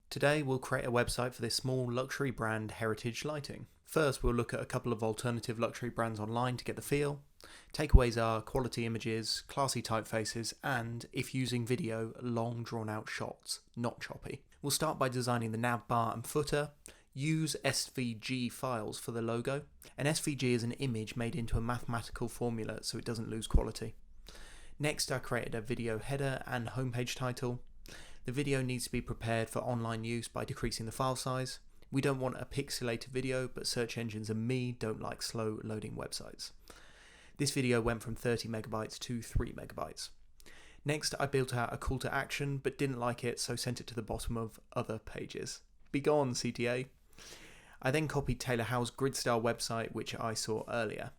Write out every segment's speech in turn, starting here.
Today we'll create a website for this small luxury brand, Heritage Lighting. First we'll look at a couple of alternative luxury brands online to get the feel. Takeaways are quality images, classy typefaces, and, if using video, long drawn out shots, not choppy. We'll start by designing the nav bar and footer. Use SVG files for the logo. An SVG is an image made into a mathematical formula so it doesn't lose quality. Next I created a video header and homepage title. The video needs to be prepared for online use by decreasing the file size. We don't want a pixelated video, but search engines and me don't like slow loading websites. This video went from 30 megabytes to 3 megabytes. Next I built out a call to action but didn't like it, so sent it to the bottom of other pages. Be gone, CTA. I then copied Taylor Howe's grid style website, which I saw earlier.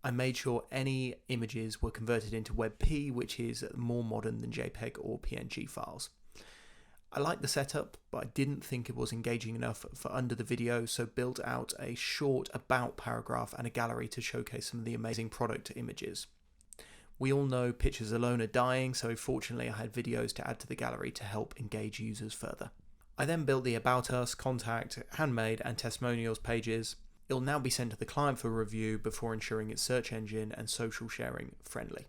I made sure any images were converted into WebP, which is more modern than JPEG or PNG files. I liked the setup, but I didn't think it was engaging enough for under the video, so built out a short about paragraph and a gallery to showcase some of the amazing product images. We all know pictures alone are dying, so fortunately I had videos to add to the gallery to help engage users further. I then built the About Us, Contact, Handmade and Testimonials pages. It'll now be sent to the client for review before ensuring it's search engine and social sharing friendly.